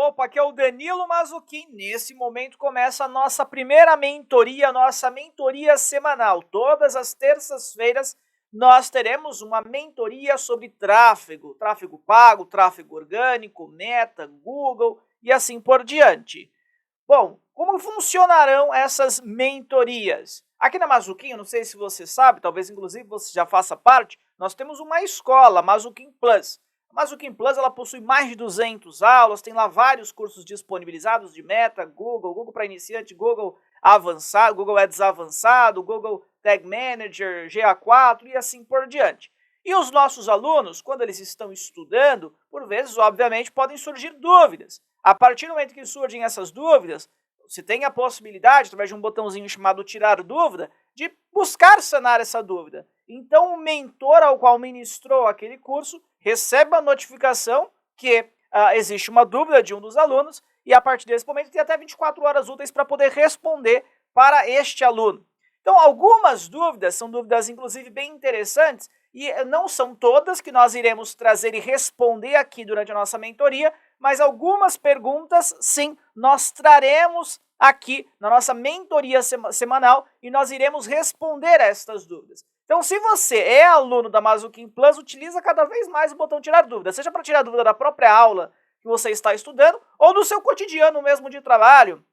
Opa, aqui é o Danilo Mazzucchin. Nesse momento começa a nossa primeira mentoria, nossa mentoria semanal. Todas as terças-feiras nós teremos uma mentoria sobre tráfego pago, tráfego orgânico, Meta, Google e assim por diante. Bom, como funcionarão essas mentorias? Aqui na Mazzucchin, não sei se você sabe, talvez inclusive você já faça parte, nós temos uma escola, Mazzucchin Plus. A Mazzucchin Plus ela possui mais de 200 aulas, tem lá vários cursos disponibilizados de Meta, Google para iniciante, Google avançado, Google Ads avançado, Google Tag Manager, GA4 e assim por diante. E os nossos alunos, quando eles estão estudando, por vezes, obviamente, podem surgir dúvidas. A partir do momento que surgem essas dúvidas, você tem a possibilidade, através de um botãozinho chamado Tirar Dúvida, de buscar sanar essa dúvida. Então, o mentor ao qual ministrou aquele curso recebe a notificação que existe uma dúvida de um dos alunos e, a partir desse momento, tem até 24 horas úteis para poder responder para este aluno. Então, algumas dúvidas são dúvidas, inclusive, bem interessantes e não são todas que nós iremos trazer e responder aqui durante a nossa mentoria, mas algumas perguntas, sim, nós traremos aqui na nossa mentoria semanal e nós iremos responder a estas dúvidas. Então, se você é aluno da Mazzucchin Plus, utiliza cada vez mais o botão Tirar Dúvida, seja para tirar dúvida da própria aula que você está estudando ou do seu cotidiano mesmo de trabalho.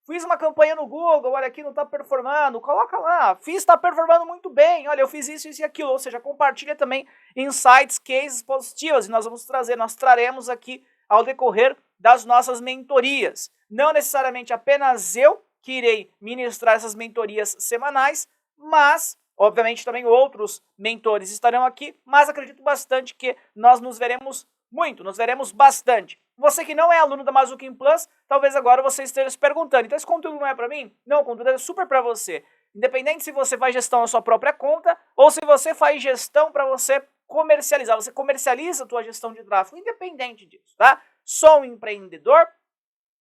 Fiz uma campanha no Google, olha aqui, não está performando, coloca lá, está performando muito bem, olha, eu fiz isso, isso e aquilo, ou seja, compartilha também insights, cases positivas, e nós traremos aqui ao decorrer das nossas mentorias. Não necessariamente apenas eu que irei ministrar essas mentorias semanais, mas, obviamente, também outros mentores estarão aqui, mas acredito bastante que nós nos veremos muito, nos veremos bastante. Você que não é aluno da Mazzucchin Plus, talvez agora você esteja se perguntando, então esse conteúdo não é para mim? Não, o conteúdo é super para você. Independente se você faz gestão na sua própria conta ou se você faz gestão para você comercializar, você comercializa a tua gestão de tráfego, independente disso, tá? Sou um empreendedor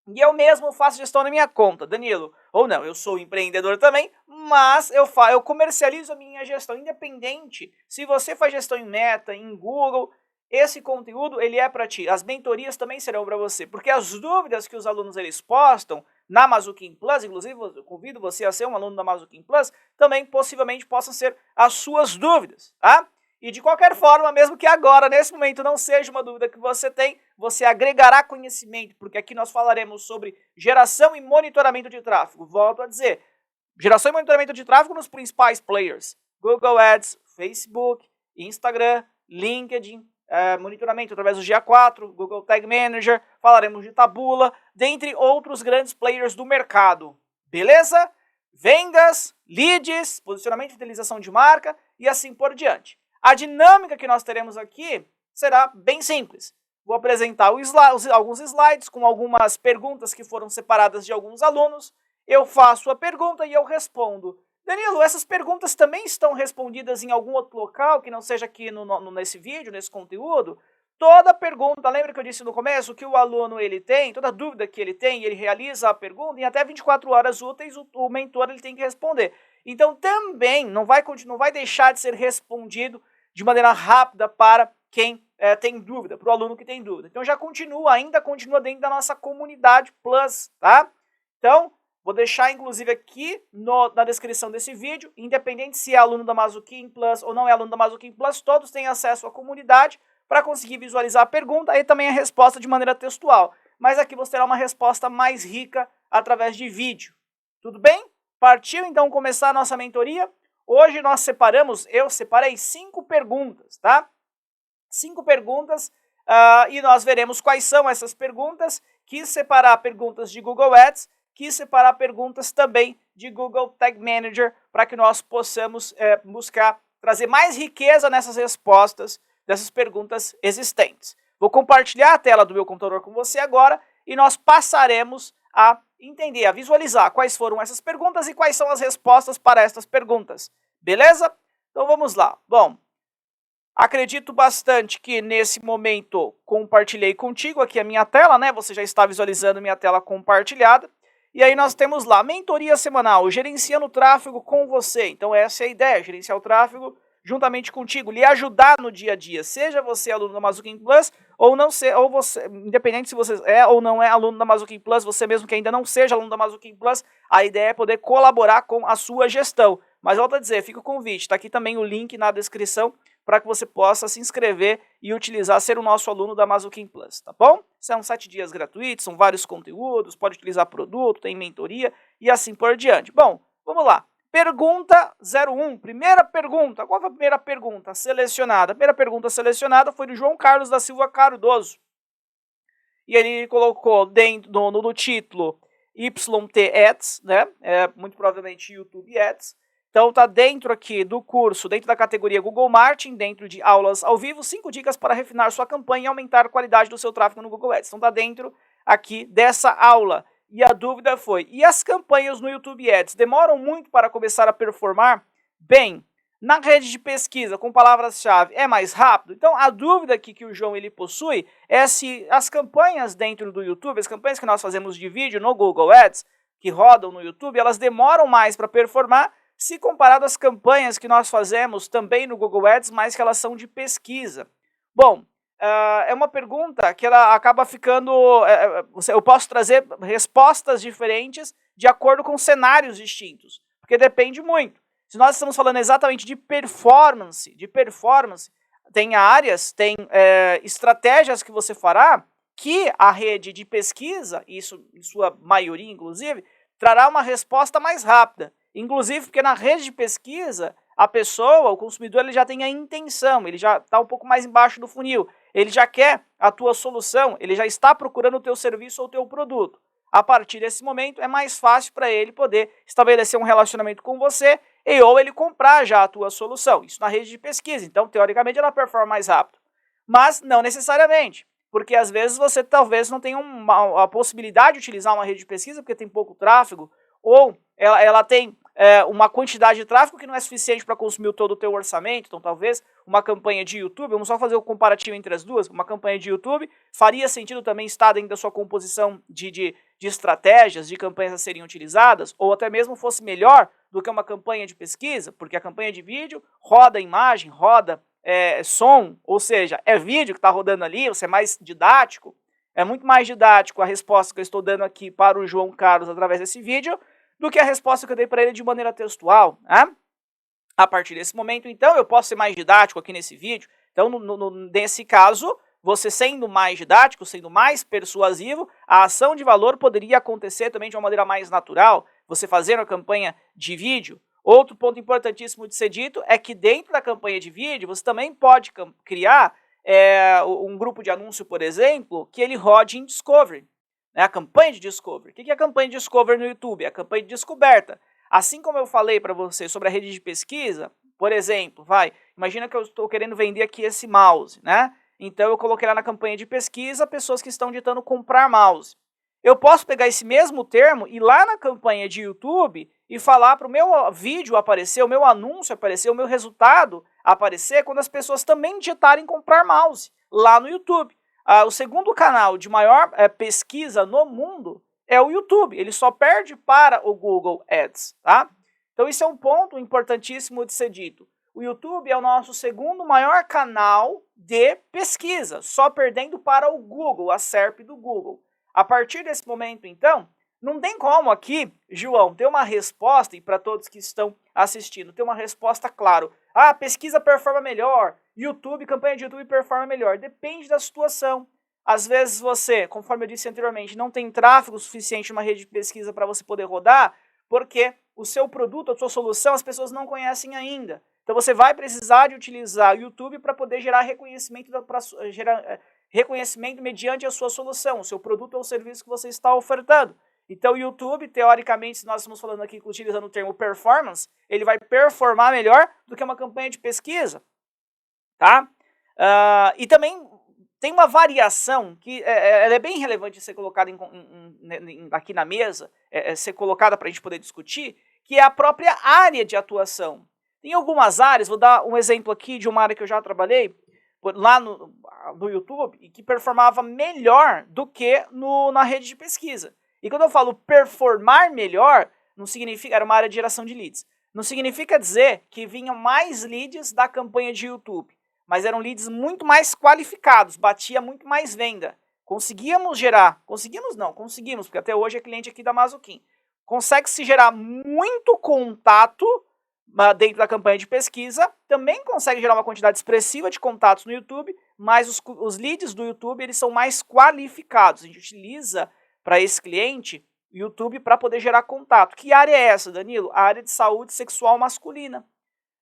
e eu mesmo faço gestão na minha conta, Danilo. Ou não, eu sou empreendedor também, mas eu comercializo a minha gestão, independente se você faz gestão em Meta, em Google. Esse conteúdo, ele é para ti. As mentorias também serão para você, porque as dúvidas que os alunos eles postam na Mazzucchin Plus, inclusive eu convido você a ser um aluno da Mazzucchin Plus, também possivelmente possam ser as suas dúvidas, tá? E de qualquer forma, mesmo que agora, nesse momento, não seja uma dúvida que você tem, você agregará conhecimento, porque aqui nós falaremos sobre geração e monitoramento de tráfego. Volto a dizer, geração e monitoramento de tráfego nos principais players, Google Ads, Facebook, Instagram, LinkedIn, monitoramento através do GA4, Google Tag Manager, falaremos de Taboola, dentre outros grandes players do mercado. Beleza? Vendas, leads, posicionamento e fidelização de marca e assim por diante. A dinâmica que nós teremos aqui será bem simples. Vou apresentar alguns slides com algumas perguntas que foram separadas de alguns alunos. Eu faço a pergunta e eu respondo. Danilo, essas perguntas também estão respondidas em algum outro local, que não seja aqui nesse vídeo, nesse conteúdo? Toda pergunta, lembra que eu disse no começo que o aluno ele tem, toda dúvida que ele tem, ele realiza a pergunta, em até 24 horas úteis o mentor ele tem que responder. Então também não vai deixar de ser respondido de maneira rápida para quem tem dúvida, para o aluno que tem dúvida. Então ainda continua dentro da nossa comunidade Plus, tá? Então, vou deixar, inclusive, aqui na descrição desse vídeo, independente se é aluno da Mazzucchin Plus ou não é aluno da Mazzucchin Plus, todos têm acesso à comunidade para conseguir visualizar a pergunta e também a resposta de maneira textual. Mas aqui você terá uma resposta mais rica através de vídeo. Tudo bem? Partiu, então, começar a nossa mentoria? Hoje eu separei 5 perguntas, tá? 5 perguntas e nós veremos quais são essas perguntas. Quis separar perguntas de Google Ads, quis separar perguntas também de Google Tag Manager para que nós possamos buscar trazer mais riqueza nessas respostas dessas perguntas existentes. Vou compartilhar a tela do meu computador com você agora e nós passaremos a entender, a visualizar quais foram essas perguntas e quais são as respostas para essas perguntas. Beleza? Então vamos lá. Bom, acredito bastante que nesse momento compartilhei contigo aqui a minha tela, né? Você já está visualizando minha tela compartilhada. E aí nós temos lá, mentoria semanal, gerenciando o tráfego com você. Então essa é a ideia, gerenciar o tráfego juntamente contigo, lhe ajudar no dia a dia, seja você aluno da Mazuquim Plus ou não ser, ou você, independente se você é ou não é aluno da Mazuquim Plus, você mesmo que ainda não seja aluno da Mazuquim Plus, a ideia é poder colaborar com a sua gestão. Mas volto a dizer, fica o convite, está aqui também o link na descrição para que você possa se inscrever e utilizar, ser o nosso aluno da Mazuquim Plus, tá bom? São 7 dias gratuitos, são vários conteúdos, pode utilizar produto, tem mentoria e assim por diante. Bom, vamos lá. Pergunta 01, primeira pergunta. Qual foi a primeira pergunta selecionada? A primeira pergunta selecionada foi do João Carlos da Silva Cardoso. E ele colocou dentro no título YT Ads, né? Muito provavelmente YouTube Ads. Então tá dentro aqui do curso, dentro da categoria Google Marketing, dentro de aulas ao vivo, 5 dicas para refinar sua campanha e aumentar a qualidade do seu tráfego no Google Ads. Então tá dentro aqui dessa aula. E a dúvida foi, e as campanhas no YouTube Ads demoram muito para começar a performar? Bem, na rede de pesquisa com palavras-chave é mais rápido? Então a dúvida aqui que o João ele possui é se as campanhas dentro do YouTube, as campanhas que nós fazemos de vídeo no Google Ads, que rodam no YouTube, elas demoram mais para performar se comparado às campanhas que nós fazemos também no Google Ads, mas que elas são de pesquisa. Bom, é uma pergunta que ela acaba ficando... eu posso trazer respostas diferentes de acordo com cenários distintos, porque depende muito. Se nós estamos falando exatamente de performance, tem áreas, tem estratégias que você fará que a rede de pesquisa, isso em sua maioria inclusive, trará uma resposta mais rápida. Inclusive porque na rede de pesquisa, a pessoa, o consumidor, ele já tem a intenção, ele já está um pouco mais embaixo do funil, ele já quer a tua solução, ele já está procurando o teu serviço ou o teu produto. A partir desse momento, é mais fácil para ele poder estabelecer um relacionamento com você e ou ele comprar já a tua solução. Isso na rede de pesquisa, então, teoricamente, ela performa mais rápido. Mas não necessariamente, porque às vezes você talvez não tenha a possibilidade de utilizar uma rede de pesquisa porque tem pouco tráfego, ou ela tem uma quantidade de tráfego que não é suficiente para consumir todo o teu orçamento. Então talvez uma campanha de YouTube, vamos só fazer o comparativo entre as duas, uma campanha de YouTube faria sentido também estar dentro da sua composição de estratégias, de campanhas a serem utilizadas, ou até mesmo fosse melhor do que uma campanha de pesquisa, porque a campanha de vídeo roda imagem, roda som, ou seja, é vídeo que está rodando ali, você é mais didático. É muito mais didático a resposta que eu estou dando aqui para o João Carlos através desse vídeo do que a resposta que eu dei para ele de maneira textual. Né? A partir desse momento, então, eu posso ser mais didático aqui nesse vídeo. Então, nesse caso, você sendo mais didático, sendo mais persuasivo, a ação de valor poderia acontecer também de uma maneira mais natural, você fazendo a campanha de vídeo. Outro ponto importantíssimo de ser dito é que dentro da campanha de vídeo, você também pode criar um grupo de anúncio, por exemplo, que ele rode em Discovery. Né? A campanha de Discovery. O que é a campanha de Discovery no YouTube? É a campanha de descoberta. Assim como eu falei para você sobre a rede de pesquisa, por exemplo, imagina que eu estou querendo vender aqui esse mouse, né? Então eu coloquei lá na campanha de pesquisa pessoas que estão ditando comprar mouse. Eu posso pegar esse mesmo termo e ir lá na campanha de YouTube e falar para o meu vídeo aparecer, o meu anúncio aparecer, o meu resultado aparecer quando as pessoas também digitarem comprar mouse lá no YouTube. O segundo canal de maior pesquisa no mundo é o YouTube. Ele só perde para o Google Ads, tá? Então isso é um ponto importantíssimo de ser dito. O YouTube é o nosso segundo maior canal de pesquisa, só perdendo para o Google, a SERP do Google. A partir desse momento, então, não tem como aqui, João, ter uma resposta, e para todos que estão assistindo, ter uma resposta claro. A pesquisa performa melhor, YouTube, campanha de YouTube performa melhor. Depende da situação. Às vezes você, conforme eu disse anteriormente, não tem tráfego suficiente numa rede de pesquisa para você poder rodar, porque o seu produto, a sua solução, as pessoas não conhecem ainda. Então você vai precisar de utilizar o YouTube para poder gerar reconhecimento, reconhecimento mediante a sua solução, o seu produto ou serviço que você está ofertando. Então o YouTube, teoricamente, se nós estamos falando aqui utilizando o termo performance, ele vai performar melhor do que uma campanha de pesquisa. Tá? E também tem uma variação que ela é bem relevante ser colocada aqui na mesa, ser colocada para a gente poder discutir, que é a própria área de atuação. Tem algumas áreas, vou dar um exemplo aqui de uma área que eu já trabalhei, lá no YouTube, e que performava melhor do que na rede de pesquisa. E quando eu falo performar melhor, não significa, era uma área de geração de leads. Não significa dizer que vinham mais leads da campanha de YouTube, mas eram leads muito mais qualificados, batia muito mais venda. Conseguimos, porque até hoje é cliente aqui da Mazuquim. Consegue-se gerar muito contato dentro da campanha de pesquisa, também consegue gerar uma quantidade expressiva de contatos no YouTube, mas os leads do YouTube eles são mais qualificados. A gente utiliza para esse cliente o YouTube para poder gerar contato. Que área é essa, Danilo? A área de saúde sexual masculina.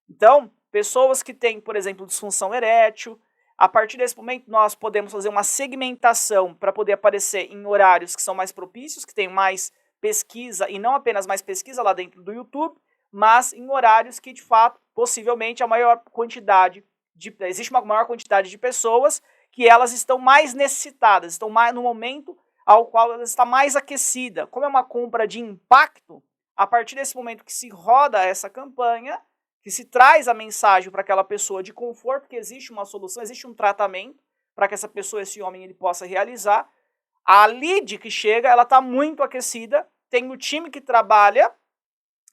Então, pessoas que têm, por exemplo, disfunção erétil, a partir desse momento nós podemos fazer uma segmentação para poder aparecer em horários que são mais propícios, que tem mais pesquisa e não apenas mais pesquisa lá dentro do YouTube, mas em horários que, de fato, possivelmente existe uma maior quantidade de pessoas que elas estão mais necessitadas, estão mais no momento ao qual ela está mais aquecida. Como é uma compra de impacto, a partir desse momento que se roda essa campanha, que se traz a mensagem para aquela pessoa de conforto, que existe uma solução, existe um tratamento para que essa pessoa, esse homem, ele possa realizar, a lead que chega, ela está muito aquecida, tem o time que trabalha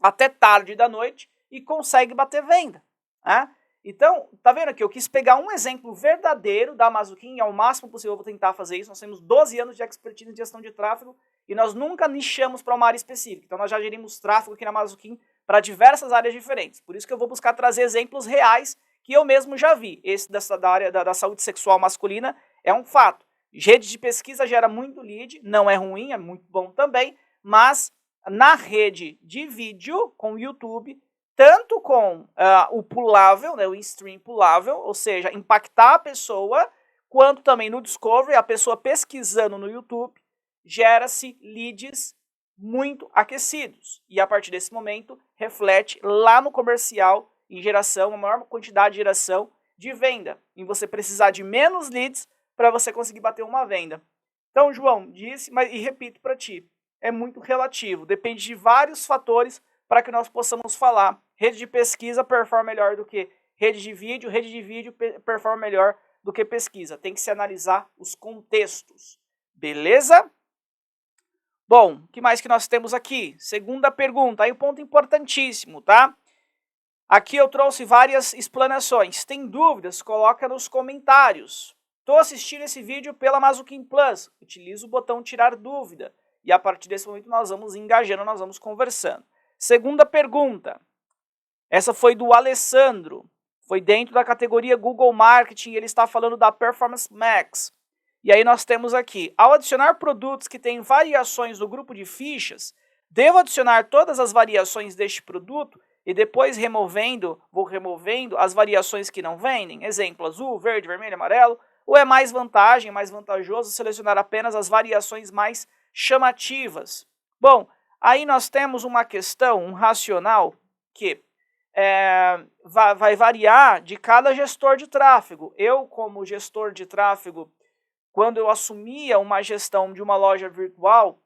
até tarde da noite e consegue bater venda. Né? Então, tá vendo aqui? Eu quis pegar um exemplo verdadeiro da Mazuquim, ao máximo possível eu vou tentar fazer isso. Nós temos 12 anos de expertise em gestão de tráfego e nós nunca nichamos para uma área específica. Então, nós já gerimos tráfego aqui na Mazuquim para diversas áreas diferentes. Por isso que eu vou buscar trazer exemplos reais que eu mesmo já vi. Esse da área da saúde sexual masculina é um fato. Rede de pesquisa gera muito lead, não é ruim, é muito bom também, mas na rede de vídeo com o YouTube, tanto com o pulável, né, o in-stream pulável, ou seja, impactar a pessoa, quanto também no Discovery, a pessoa pesquisando no YouTube, gera-se leads muito aquecidos. E a partir desse momento, reflete lá no comercial, em geração, uma maior quantidade de geração de venda. Em você precisar de menos leads para você conseguir bater uma venda. Então, João, disse, e repito para ti, é muito relativo, depende de vários fatores para que nós possamos falar. Rede de pesquisa performa melhor do que rede de vídeo performa melhor do que pesquisa. Tem que se analisar os contextos. Beleza? Bom, o que mais que nós temos aqui? Segunda pergunta, aí um ponto importantíssimo, tá? Aqui eu trouxe várias explanações. Tem dúvidas? Coloca nos comentários. Estou assistindo esse vídeo pela Mazuquim Plus. Utiliza o botão tirar dúvida. E a partir desse momento nós vamos engajando, nós vamos conversando. Segunda pergunta. Essa foi do Alessandro. Foi dentro da categoria Google Marketing. Ele está falando da Performance Max. E aí nós temos aqui. Ao adicionar produtos que têm variações no grupo de fichas, devo adicionar todas as variações deste produto e depois vou removendo as variações que não vendem? Exemplo, azul, verde, vermelho, amarelo. Ou é mais vantajoso selecionar apenas as variações mais chamativas? Bom, aí nós temos uma questão, um racional, que vai variar de cada gestor de tráfego. Eu, como gestor de tráfego, quando eu assumia uma gestão de uma loja virtual,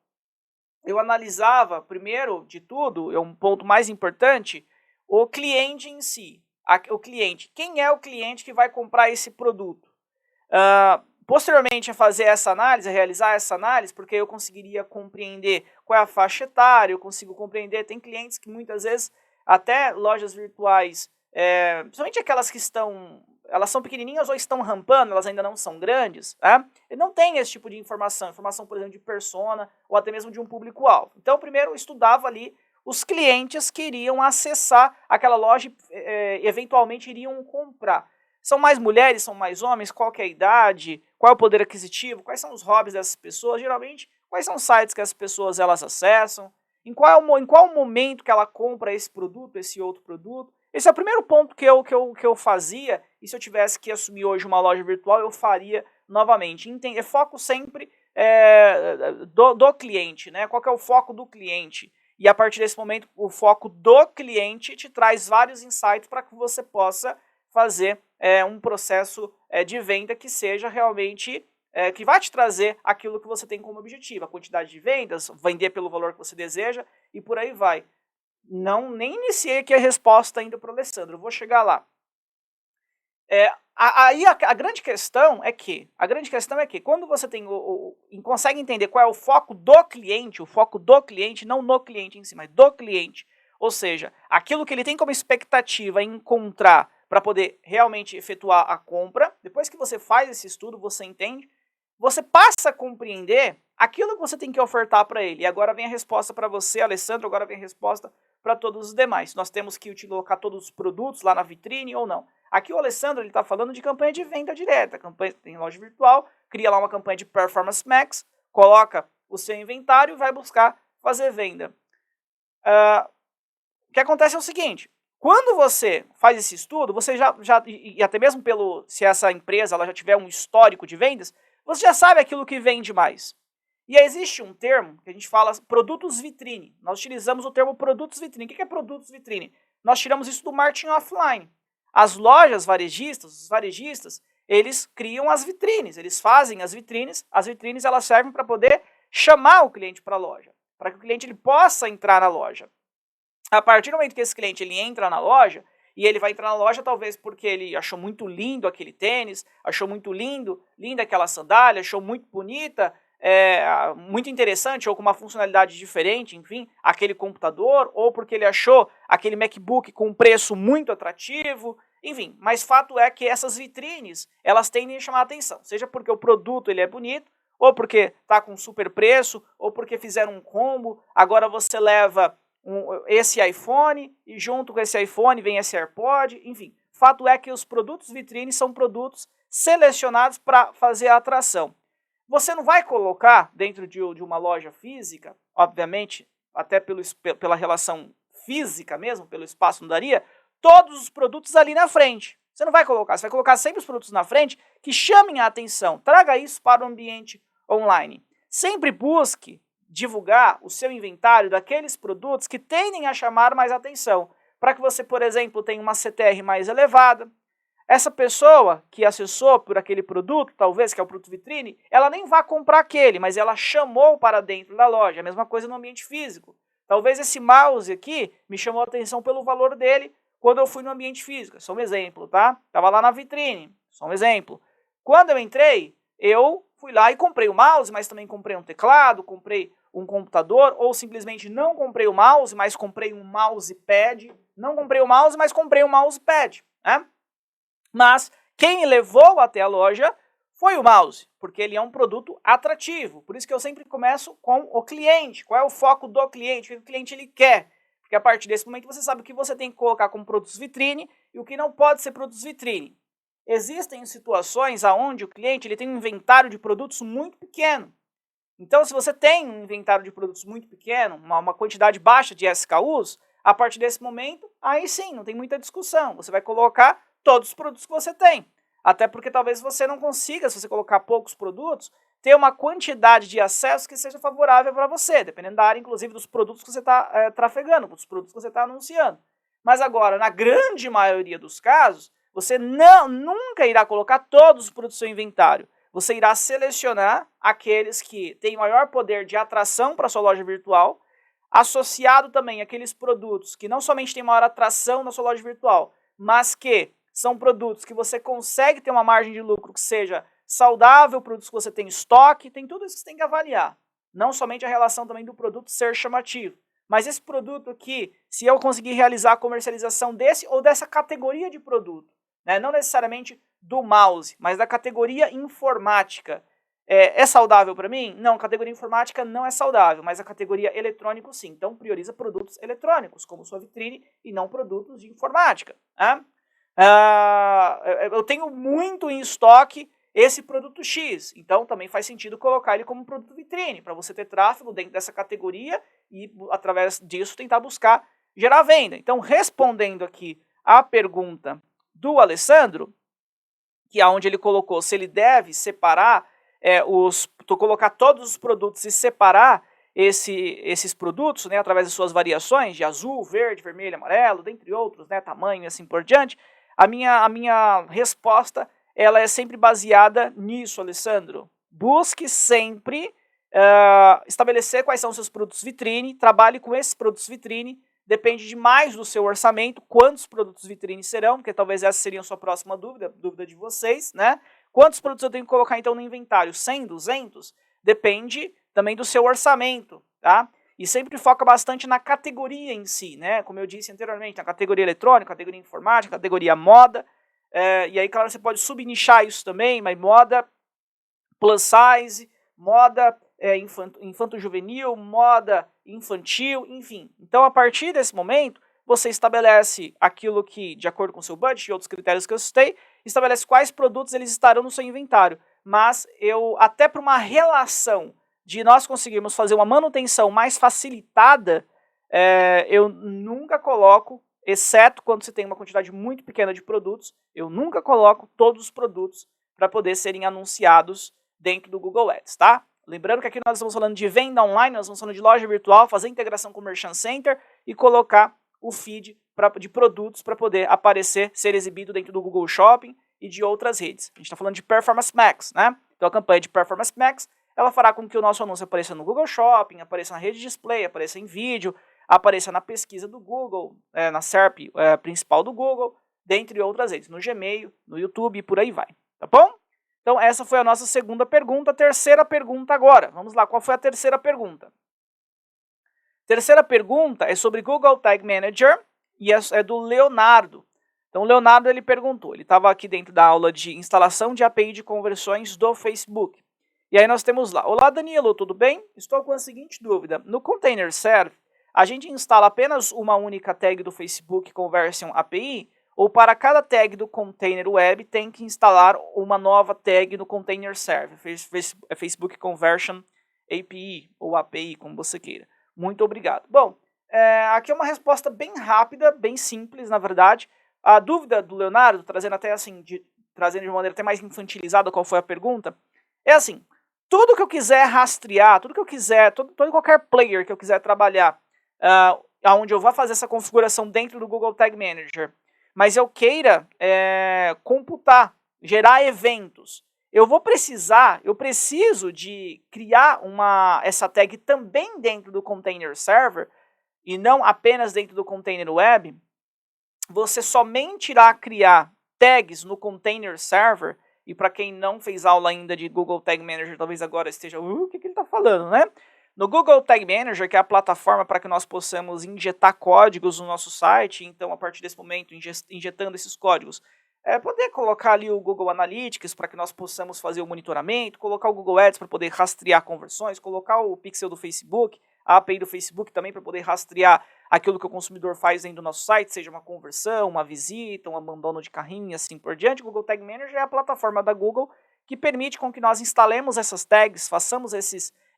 eu analisava, primeiro de tudo, um ponto mais importante, o cliente em si. O cliente. Quem é o cliente que vai comprar esse produto? Posteriormente a fazer essa análise, a realizar essa análise, porque eu conseguiria compreender qual é a faixa etária, eu consigo compreender, tem clientes que muitas vezes, até lojas virtuais, principalmente aquelas que elas são pequenininhas ou estão rampando, elas ainda não são grandes, e não tem esse tipo de informação, por exemplo, de persona, ou até mesmo de um público-alvo. Então, primeiro eu estudava ali os clientes que iriam acessar aquela loja e eventualmente iriam comprar. São mais mulheres, são mais homens? Qual que é a idade? Qual é o poder aquisitivo? Quais são os hobbies dessas pessoas? Geralmente, quais são os sites que as pessoas elas acessam? Em qual momento que ela compra esse produto, esse outro produto? Esse é o primeiro ponto que eu fazia, e se eu tivesse que assumir hoje uma loja virtual, eu faria novamente. Eu foco sempre do cliente, né? Qual que é o foco do cliente? E a partir desse momento, o foco do cliente te traz vários insights para que você possa fazer um processo de venda que seja realmente, que vai te trazer aquilo que você tem como objetivo, a quantidade de vendas, vender pelo valor que você deseja e por aí vai. Nem iniciei aqui a resposta ainda para o Alessandro, eu vou chegar lá. Aí a grande questão é que quando você consegue entender qual é o foco do cliente, não no cliente em si, mas do cliente, Ou seja, aquilo que ele tem como expectativa em encontrar para poder realmente efetuar a compra, depois que você faz esse estudo, você entende, você passa a compreender aquilo que você tem que ofertar para ele. E agora vem a resposta para você, Alessandro, agora vem a resposta para todos os demais. Nós temos que colocar todos os produtos lá na vitrine ou não. Aqui o Alessandro está falando de campanha de venda direta, campanha em loja virtual, cria lá uma campanha de Performance Max, coloca o seu inventário e vai buscar fazer venda. O que acontece é o seguinte, quando você faz esse estudo, você já e até mesmo se essa empresa ela já tiver um histórico de vendas, você já sabe aquilo que vende mais. E aí existe um termo que a gente fala produtos vitrine. Nós utilizamos o termo produtos vitrine. O que é produtos vitrine? Nós tiramos isso do marketing offline. As lojas varejistas, os varejistas, eles criam as vitrines, eles fazem as vitrines elas servem para poder chamar o cliente para a loja, para que o cliente ele possa entrar na loja. A partir do momento que esse cliente ele entra na loja, e ele vai entrar na loja talvez porque ele achou muito lindo aquele tênis, achou muito linda aquela sandália, achou muito bonita, muito interessante ou com uma funcionalidade diferente, enfim, aquele computador, ou porque ele achou aquele MacBook com um preço muito atrativo, enfim, mas fato é que essas vitrines, elas tendem a chamar a atenção, seja porque o produto ele é bonito, ou porque está com super preço, ou porque fizeram um combo, agora você leva esse iPhone, e junto com esse iPhone vem esse AirPod, enfim. Fato é que os produtos vitrine são produtos selecionados para fazer a atração. Você não vai colocar dentro de uma loja física, obviamente, até pela relação física mesmo, pelo espaço não daria, todos os produtos ali na frente. Você não vai colocar, você vai colocar sempre os produtos na frente que chamem a atenção. Traga isso para o ambiente online. Sempre busque divulgar o seu inventário daqueles produtos que tendem a chamar mais atenção, para que você, por exemplo, tenha uma CTR mais elevada. Essa pessoa que acessou por aquele produto, talvez, que é o produto vitrine, ela nem vá comprar aquele, mas ela chamou para dentro da loja. A mesma coisa no ambiente físico. Talvez esse mouse aqui me chamou a atenção pelo valor dele quando eu fui no ambiente físico. Só um exemplo, tá? Estava lá na vitrine, só um exemplo. Quando eu entrei, eu fui lá e comprei o mouse, mas também comprei um teclado, comprei um computador, ou simplesmente não comprei o mouse, mas comprei um mousepad. Não comprei o mouse, mas comprei um mousepad, né? Mas quem me levou até a loja foi o mouse, porque ele é um produto atrativo. Por isso que eu sempre começo com o cliente. Qual é o foco do cliente? O que o cliente ele quer? Porque a partir desse momento você sabe o que você tem que colocar como produtos vitrine e o que não pode ser produtos vitrine. Existem situações onde o cliente ele tem um inventário de produtos muito pequeno. Então, se você tem um inventário de produtos muito pequeno, uma quantidade baixa de SKUs, a partir desse momento, aí sim, não tem muita discussão. Você vai colocar todos os produtos que você tem. Até porque talvez você não consiga, se você colocar poucos produtos, ter uma quantidade de acesso que seja favorável para você, dependendo da área, inclusive, dos produtos que você está trafegando, dos produtos que você está anunciando. Mas agora, na grande maioria dos casos, você nunca irá colocar todos os produtos do seu inventário. Você irá selecionar aqueles que têm maior poder de atração para a sua loja virtual, associado também àqueles produtos que não somente têm maior atração na sua loja virtual, mas que são produtos que você consegue ter uma margem de lucro que seja saudável, produtos que você tem em estoque, tem tudo isso que você tem que avaliar. Não somente a relação também do produto ser chamativo, mas esse produto aqui, se eu conseguir realizar a comercialização desse ou dessa categoria de produto, né, não necessariamente do mouse, mas da categoria informática, é saudável para mim? Não, a categoria informática não é saudável, mas a categoria eletrônico sim. Então prioriza produtos eletrônicos, como sua vitrine, e não produtos de informática. Né? Eu tenho muito em estoque esse produto X, então também faz sentido colocar ele como produto vitrine, para você ter tráfego dentro dessa categoria e, através disso, tentar buscar gerar venda. Então, respondendo aqui a pergunta do Alessandro, que é onde ele colocou se ele deve separar, colocar todos os produtos e separar esses produtos, né, através de suas variações de azul, verde, vermelho, amarelo, dentre outros, né, tamanho e assim por diante, a minha resposta ela é sempre baseada nisso, Alessandro. Busque sempre estabelecer quais são os seus produtos vitrine, trabalhe com esses produtos vitrine, depende demais do seu orçamento, quantos produtos vitrine serão, porque talvez essa seria a sua próxima dúvida de vocês, né? Quantos produtos eu tenho que colocar então no inventário? 100, 200? Depende também do seu orçamento, tá? e sempre foca bastante na categoria em si, né? Como eu disse anteriormente, na categoria eletrônica, categoria informática, categoria moda, e aí, claro, você pode subnichar isso também, mas moda plus size, moda infanto-juvenil, moda infantil, enfim. Então, a partir desse momento, você estabelece aquilo que, de acordo com o seu budget e outros critérios que eu citei, estabelece quais produtos eles estarão no seu inventário. Mas até para uma relação de nós conseguirmos fazer uma manutenção mais facilitada, eu nunca coloco, exceto quando você tem uma quantidade muito pequena de produtos, eu nunca coloco todos os produtos para poder serem anunciados dentro do Google Ads, tá? Lembrando que aqui nós estamos falando de venda online, nós estamos falando de loja virtual, fazer integração com o Merchant Center e colocar o feed de produtos para poder aparecer, ser exibido dentro do Google Shopping e de outras redes. A gente está falando de Performance Max, né? Então a campanha de Performance Max, ela fará com que o nosso anúncio apareça no Google Shopping, apareça na rede de display, apareça em vídeo, apareça na pesquisa do Google, na SERP principal do Google, dentre outras redes, no Gmail, no YouTube e por aí vai, tá bom? Então essa foi a nossa segunda pergunta. Terceira pergunta agora. Vamos lá, qual foi a terceira pergunta? Terceira pergunta é sobre Google Tag Manager e é do Leonardo. Então o Leonardo ele perguntou, ele estava aqui dentro da aula de instalação de API de conversões do Facebook. E aí nós temos lá, olá Danilo, tudo bem? Estou com a seguinte dúvida, no Container Serve, a gente instala apenas uma única tag do Facebook Conversion API ou para cada tag do Container Web tem que instalar uma nova tag no Container Serve, Facebook Conversion API ou API, como você queira. Muito obrigado. Bom, aqui é uma resposta bem rápida, bem simples, na verdade. A dúvida do Leonardo, trazendo até assim, trazendo de uma maneira até mais infantilizada qual foi a pergunta, é assim, tudo que eu quiser rastrear, tudo que eu quiser, todo qualquer player que eu quiser trabalhar, onde eu vá fazer essa configuração dentro do Google Tag Manager, mas eu queira computar, gerar eventos, eu preciso de criar essa tag também dentro do Container Server, e não apenas dentro do Container Web. Você somente irá criar tags no Container Server, e para quem não fez aula ainda de Google Tag Manager, talvez agora esteja, o que ele está falando, né? No Google Tag Manager, que é a plataforma para que nós possamos injetar códigos no nosso site, então a partir desse momento, injetando esses códigos, poder colocar ali o Google Analytics para que nós possamos fazer o monitoramento, colocar o Google Ads para poder rastrear conversões, colocar o pixel do Facebook, a API do Facebook também para poder rastrear aquilo que o consumidor faz dentro do nosso site, seja uma conversão, uma visita, um abandono de carrinho e assim por diante. O Google Tag Manager é a plataforma da Google que permite com que nós instalemos essas tags, façamos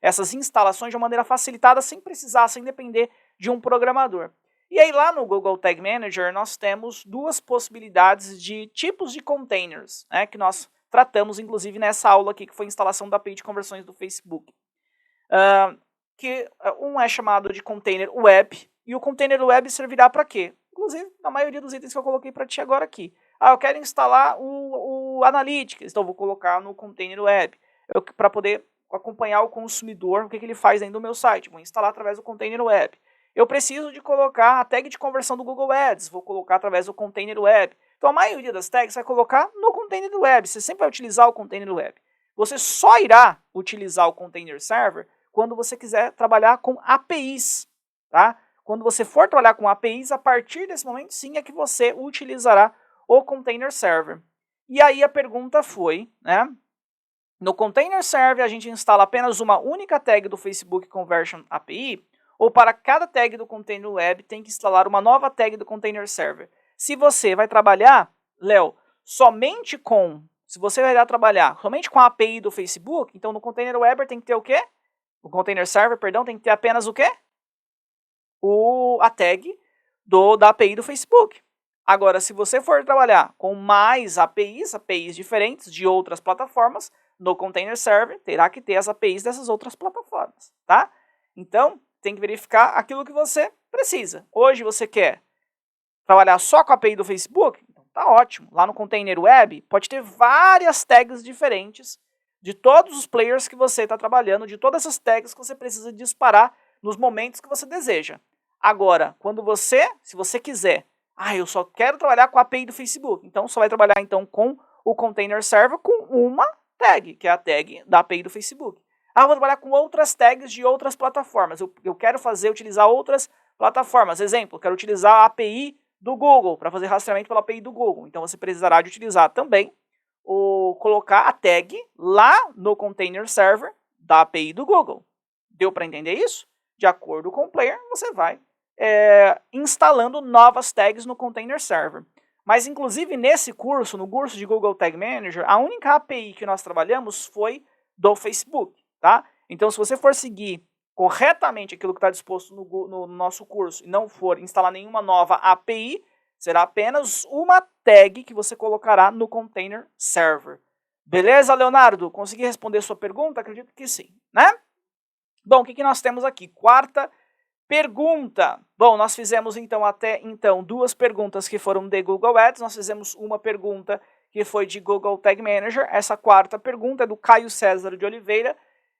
essas instalações de uma maneira facilitada, sem precisar, sem depender de um programador. E aí lá no Google Tag Manager nós temos duas possibilidades de tipos de containers, né, que nós tratamos inclusive nessa aula aqui, que foi a instalação da API de conversões do Facebook. Um é chamado de container web, e o container web servirá para quê? Inclusive, na maioria dos itens que eu coloquei para ti agora aqui. Eu quero instalar o Analytics, então eu vou colocar no container web, para poder acompanhar o consumidor, o que ele faz dentro do meu site. Vou instalar através do container web. Eu preciso de colocar a tag de conversão do Google Ads, vou colocar através do container web. Então a maioria das tags vai colocar no container web, você sempre vai utilizar o container web. Você só irá utilizar o container server quando você quiser trabalhar com APIs, tá? Quando você for trabalhar com APIs, a partir desse momento sim é que você utilizará o container server. E aí a pergunta foi, né? No container server a gente instala apenas uma única tag do Facebook Conversion API, ou para cada tag do container web tem que instalar uma nova tag do container server. Se você vai trabalhar, Léo, se você vai trabalhar somente com a API do Facebook, então no container web tem que ter o quê? O container server, perdão, tem que ter apenas o quê? A tag da API do Facebook. Agora, se você for trabalhar com mais APIs diferentes de outras plataformas, no container server terá que ter as APIs dessas outras plataformas, tá? Então, tem que verificar aquilo que você precisa. Hoje você quer trabalhar só com a API do Facebook? Então tá ótimo. Lá no container web pode ter várias tags diferentes de todos os players que você está trabalhando, de todas essas tags que você precisa disparar nos momentos que você deseja. Agora, se você quiser, eu só quero trabalhar com a API do Facebook, então só vai trabalhar então com o container server com uma tag, que é a tag da API do Facebook. Ah, vou trabalhar com outras tags de outras plataformas. Eu quero utilizar outras plataformas. Exemplo, quero utilizar a API do Google para fazer rastreamento pela API do Google. Então você precisará de utilizar também colocar a tag lá no container server da API do Google. Deu para entender isso? De acordo com o player, você vai instalando novas tags no container server. Mas, inclusive, nesse curso, no curso de Google Tag Manager, a única API que nós trabalhamos foi do Facebook, tá? Então, se você for seguir corretamente aquilo que está disposto no nosso curso e não for instalar nenhuma nova API, será apenas uma tag que você colocará no container server. Beleza, Leonardo? Consegui responder sua pergunta? Acredito que sim, né? Bom, o que nós temos aqui? Quarta pergunta. Bom, nós fizemos até então 2 perguntas que foram de Google Ads, nós fizemos uma pergunta que foi de Google Tag Manager, essa quarta pergunta é do Caio César de Oliveira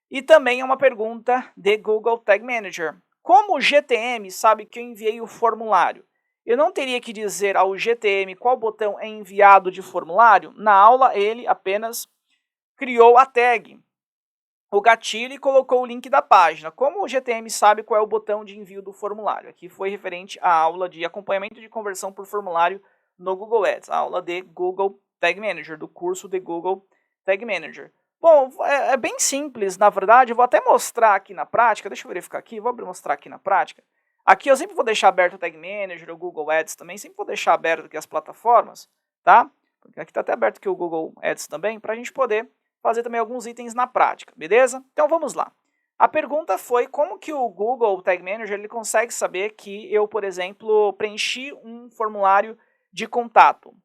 e também é uma pergunta de Google Tag Manager. Como o GTM sabe que eu enviei o formulário? Eu não teria que dizer ao GTM qual botão é enviado de formulário? Na aula ele apenas criou a tag, o gatilho e colocou o link da página. Como o GTM sabe qual é o botão de envio do formulário? Aqui foi referente à aula de acompanhamento de conversão por formulário no Google Ads, a aula de Google Tag Manager, do curso de Google Tag Manager. Bom, é bem simples, na verdade, eu vou até mostrar aqui na prática, deixa eu verificar aqui, vou mostrar aqui na prática. Aqui eu sempre vou deixar aberto o Tag Manager, o Google Ads também, sempre vou deixar aberto aqui as plataformas, tá? Aqui está até aberto aqui o Google Ads também, para a gente poder fazer também alguns itens na prática, beleza? Então vamos lá. A pergunta foi como que o Google Tag Manager ele consegue saber que eu, por exemplo, preenchi um formulário de contato. O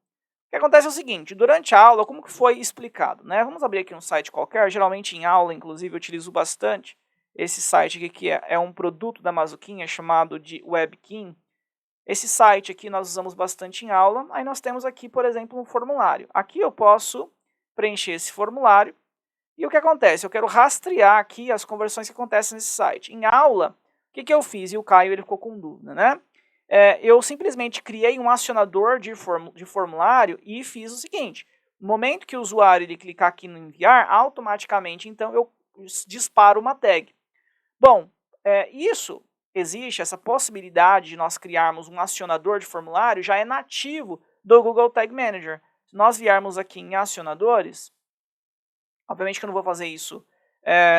que acontece é o seguinte, durante a aula, como que foi explicado, né? Vamos abrir aqui um site qualquer, geralmente em aula, inclusive, eu utilizo bastante esse site aqui, que é um produto da Mazuquinha, chamado de Webkin. Esse site aqui nós usamos bastante em aula, aí nós temos aqui, por exemplo, um formulário. Aqui eu posso preencher esse formulário. E o que acontece? Eu quero rastrear aqui as conversões que acontecem nesse site. Em aula, o que eu fiz? E o Caio ele ficou com dúvida, né? Eu simplesmente criei um acionador de formulário e fiz o seguinte. No momento que o usuário ele clicar aqui no enviar, automaticamente, então, eu disparo uma tag. Bom, isso existe, essa possibilidade de nós criarmos um acionador de formulário já é nativo do Google Tag Manager. Se nós viermos aqui em acionadores, obviamente que eu não vou fazer isso,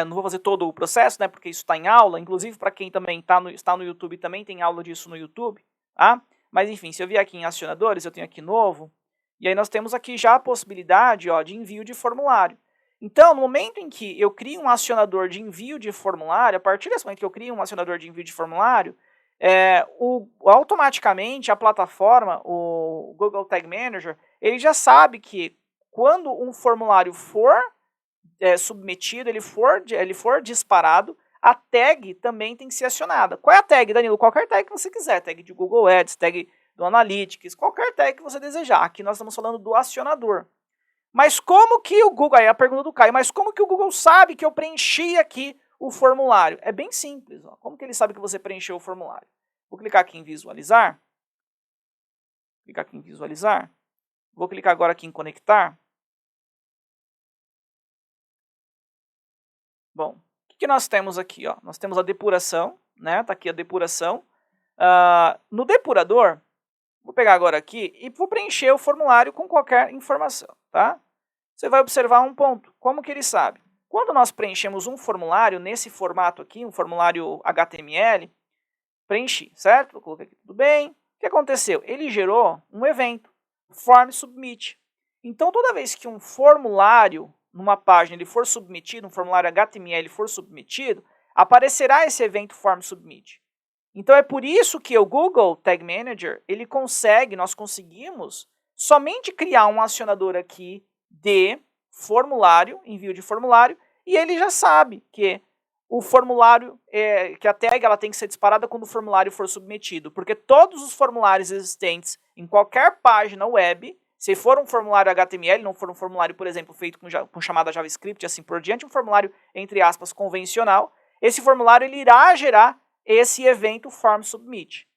não vou fazer todo o processo, né, porque isso está em aula, inclusive para quem também está no YouTube, também tem aula disso no YouTube, tá? Mas enfim, se eu vier aqui em acionadores, eu tenho aqui novo, e aí nós temos aqui já a possibilidade de envio de formulário. Então, no momento em que eu crio um acionador de envio de formulário, a partir desse momento que eu crio um acionador de envio de formulário, automaticamente a plataforma, o Google Tag Manager, ele já sabe que quando um formulário for submetido, ele for disparado, a tag também tem que ser acionada. Qual é a tag, Danilo? Qualquer tag que você quiser, tag de Google Ads, tag do Analytics, qualquer tag que você desejar. Aqui nós estamos falando do acionador. Mas como que o Google, aí a pergunta do Caio, mas como que o Google sabe que eu preenchi aqui o formulário? É bem simples, ó. Como que ele sabe que você preencheu o formulário? Vou clicar aqui em visualizar. Clicar aqui em visualizar. Vou clicar agora aqui em conectar. Bom, o que nós temos aqui? Ó? Nós temos a depuração, né? Tá aqui a depuração. No depurador, vou pegar agora aqui e vou preencher o formulário com qualquer informação, tá? Você vai observar um ponto. Como que ele sabe? Quando nós preenchemos um formulário nesse formato aqui, um formulário HTML, preenchi, certo? Vou colocar aqui tudo bem. O que aconteceu? Ele gerou um evento, form submit. Então, toda vez que um formulário numa página ele for submetido, um formulário HTML for submetido, aparecerá esse evento form submit. Então, é por isso que o Google Tag Manager, nós conseguimos somente criar um acionador aqui de formulário, envio de formulário, e ele já sabe que o formulário, que a tag ela tem que ser disparada quando o formulário for submetido, porque todos os formulários existentes em qualquer página web, se for um formulário HTML, não for um formulário, por exemplo, feito com chamada JavaScript e assim por diante, um formulário, entre aspas, convencional, esse formulário ele irá gerar esse evento form submit.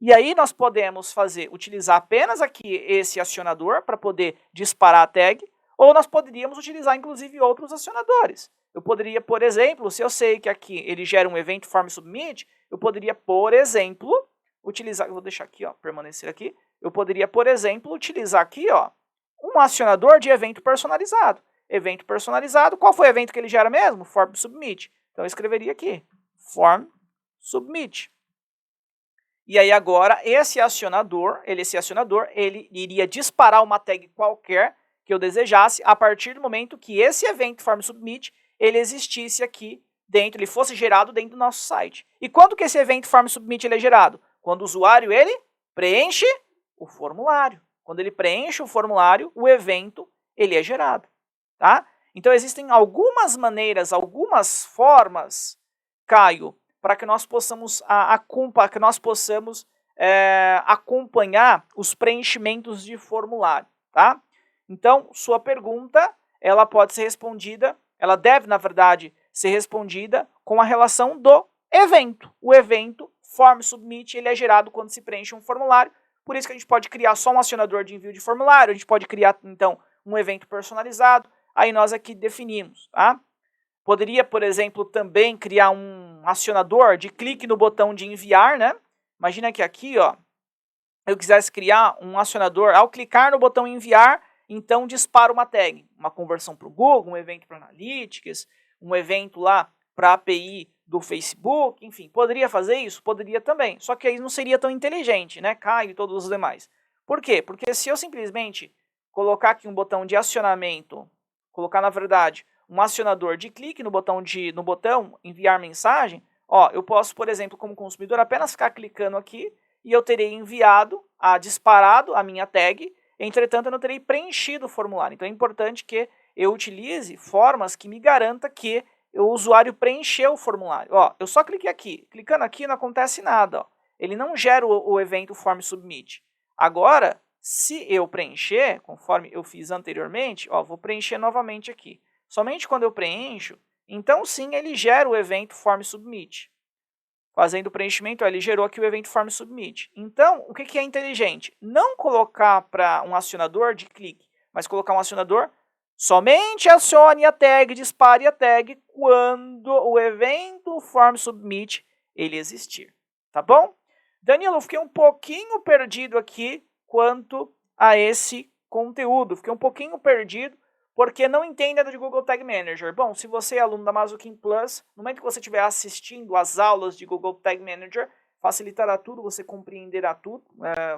E aí nós podemos utilizar apenas aqui esse acionador para poder disparar a tag, ou nós poderíamos utilizar inclusive outros acionadores. Eu poderia, por exemplo, se eu sei que aqui ele gera um evento form submit, eu poderia, por exemplo, utilizar, eu vou deixar aqui, ó, permanecer aqui, eu poderia, por exemplo, utilizar aqui, ó, um acionador de evento personalizado. Evento personalizado, qual foi o evento que ele gera mesmo? Form submit. Então eu escreveria aqui, form submit. E aí agora, esse acionador, ele iria disparar uma tag qualquer que eu desejasse a partir do momento que esse evento form submit, ele existisse aqui dentro, ele fosse gerado dentro do nosso site. E quando que esse evento form submit ele é gerado? Quando o usuário, ele preenche o formulário. Quando ele preenche o formulário, o evento, ele é gerado. Tá? Então existem algumas maneiras, algumas formas, Caio, para que nós possamos, acompanhar os preenchimentos de formulário, tá? Então, sua pergunta, ela pode ser respondida, ela deve, na verdade, ser respondida com a relação do evento. O evento, form submit, ele é gerado quando se preenche um formulário, por isso que a gente pode criar só um acionador de envio de formulário, a gente pode criar, então, um evento personalizado, aí nós aqui definimos, tá? Poderia, por exemplo, também criar um acionador de clique no botão de enviar, né? Imagina que aqui, ó, eu quisesse criar um acionador, ao clicar no botão enviar, então dispara uma tag, uma conversão para o Google, um evento para Analytics, um evento lá para a API do Facebook, enfim, poderia fazer isso? Poderia também, só que aí não seria tão inteligente, né? Caio e todos os demais. Por quê? Porque se eu simplesmente colocar aqui um botão de acionamento, colocar, na verdade, um acionador de clique no botão enviar mensagem, ó, eu posso, por exemplo, como consumidor, apenas ficar clicando aqui e eu terei enviado, disparado a minha tag, entretanto eu não terei preenchido o formulário. Então é importante que eu utilize formas que me garanta que o usuário preencheu o formulário. Ó, eu só cliquei aqui, clicando aqui não acontece nada, ó. Ele não gera o evento form submit. Agora, se eu preencher, conforme eu fiz anteriormente, ó, vou preencher novamente aqui. Somente quando eu preencho, então sim, ele gera o evento form submit. Fazendo o preenchimento, ó, ele gerou aqui o evento form submit. Então, o que é inteligente? Não colocar para um acionador de clique, mas colocar um acionador, somente acione a tag, dispare a tag quando o evento form submit ele existir. Tá bom? Danilo, eu fiquei um pouquinho perdido aqui quanto a esse conteúdo. Fiquei um pouquinho perdido porque não entende nada de Google Tag Manager. Bom, se você é aluno da Mazukin Plus, no momento que você estiver assistindo às aulas de Google Tag Manager, facilitará tudo, você compreenderá tudo,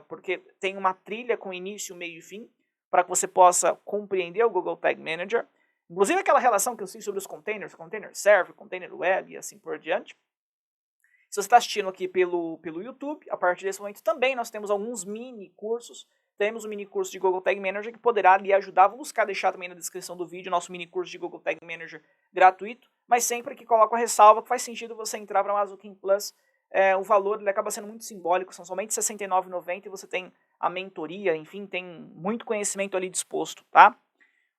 porque tem uma trilha com início, meio e fim, para que você possa compreender o Google Tag Manager. Inclusive aquela relação que eu fiz sobre os containers, container server, container web e assim por diante. Se você está assistindo aqui pelo YouTube, a partir desse momento também nós temos alguns mini cursos. Temos um mini curso de Google Tag Manager que poderá lhe ajudar. Vou buscar deixar também na descrição do vídeo nosso mini curso de Google Tag Manager gratuito, mas sempre que coloco a ressalva que faz sentido você entrar para a Mazukin Plus. O valor ele acaba sendo muito simbólico, são somente R$ 69,90 e você tem a mentoria, enfim, tem muito conhecimento ali disposto, tá?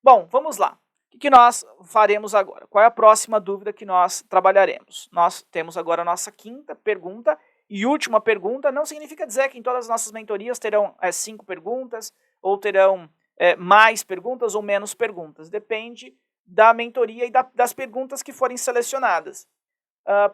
Bom, vamos lá. O que nós faremos agora? Qual é a próxima dúvida que nós trabalharemos? Nós temos agora a nossa quinta pergunta e última pergunta. Não significa dizer que em todas as nossas mentorias terão 5 perguntas, ou terão mais perguntas ou menos perguntas. Depende da mentoria e das perguntas que forem selecionadas.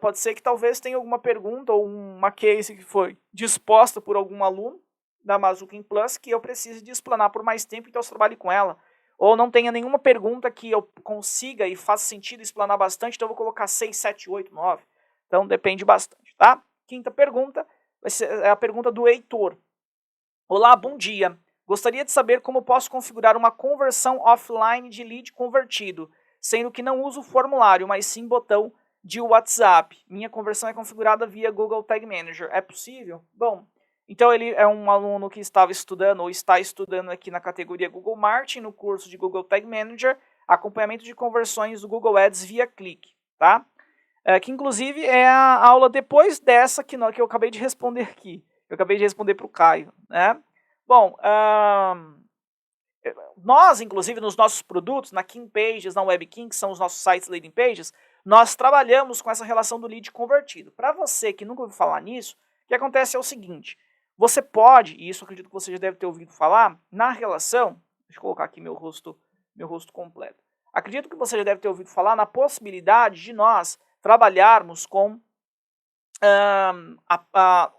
Pode ser que talvez tenha alguma pergunta ou uma case que foi disposta por algum aluno da Mazukin Plus que eu precise de explanar por mais tempo, então eu trabalhe com ela. Ou não tenha nenhuma pergunta que eu consiga e faça sentido explanar bastante, então eu vou colocar 6, 7, 8, 9. Então depende bastante, tá? Quinta pergunta vai ser a pergunta do Heitor. Olá, bom dia. Gostaria de saber como posso configurar uma conversão offline de lead convertido, sendo que não uso formulário, mas sim botão de WhatsApp. Minha conversão é configurada via Google Tag Manager. É possível? Bom, então ele é um aluno que estava estudando ou está estudando aqui na categoria Google Marketing, no curso de Google Tag Manager, acompanhamento de conversões do Google Ads via clique, tá? Que inclusive é a aula depois dessa que eu acabei de responder aqui. Eu acabei de responder para o Caio, né? Bom, nós, inclusive, nos nossos produtos, na King Pages, na WebKing, que são os nossos sites landing pages, nós trabalhamos com essa relação do lead convertido. Para você que nunca ouviu falar nisso, o que acontece é o seguinte, você pode, e isso eu acredito que você já deve ter ouvido falar, na relação, deixa eu colocar aqui meu rosto completo. Acredito que você já deve ter ouvido falar na possibilidade de nós trabalharmos com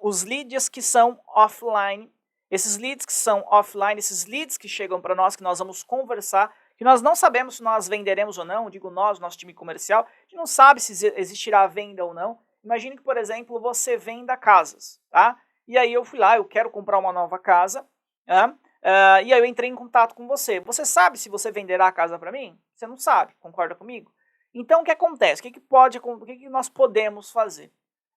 os leads que são offline. Esses leads que são offline, esses leads que chegam para nós, que nós vamos conversar, que nós não sabemos se nós venderemos ou não, digo nós, nosso time comercial, a gente não sabe se existirá venda ou não. Imagine que, por exemplo, você venda casas, tá? E aí eu fui lá, eu quero comprar uma nova casa, e aí eu entrei em contato com você. Você sabe se você venderá a casa para mim? Você não sabe, concorda comigo? Então o que acontece? O que nós podemos fazer?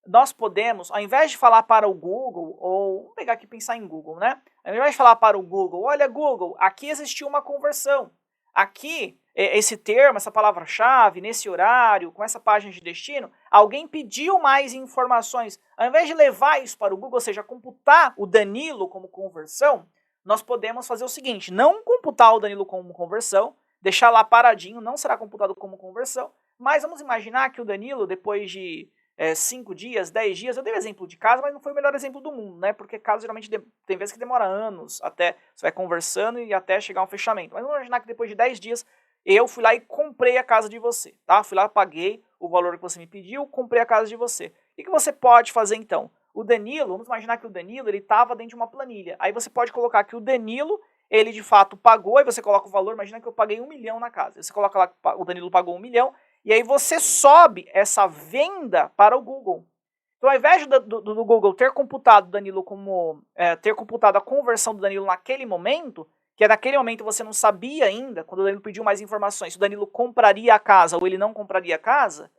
Nós podemos, ao invés de falar para o Google, ou vamos pegar aqui e pensar em Google, né? Ao invés de falar para o Google, olha Google, aqui existiu uma conversão. Aqui, esse termo, essa palavra-chave, nesse horário, com essa página de destino, alguém pediu mais informações. Ao invés de levar isso para o Google, ou seja, computar o Danilo como conversão, nós podemos fazer o seguinte, não computar o Danilo como conversão, deixar lá paradinho, não será computado como conversão, mas vamos imaginar que o Danilo, depois de 5 dias, 10 dias, eu dei o exemplo de casa, mas não foi o melhor exemplo do mundo, né? Porque casa geralmente tem vezes que demora anos, até você vai conversando e até chegar a um fechamento. Mas vamos imaginar que depois de 10 dias, eu fui lá e comprei a casa de você, tá? Fui lá, paguei o valor que você me pediu, comprei a casa de você. O que você pode fazer então? O Danilo, vamos imaginar que o Danilo, ele estava dentro de uma planilha. Aí você pode colocar que o Danilo, ele de fato pagou, aí você coloca o valor, imagina que eu paguei 1 milhão na casa. Você coloca lá que o Danilo pagou 1 milhão, e aí você sobe essa venda para o Google. Então, ao invés do Google ter computado Danilo ter computado a conversão do Danilo naquele momento, que naquele momento você não sabia ainda, quando o Danilo pediu mais informações, se o Danilo compraria a casa ou ele não compraria a casa,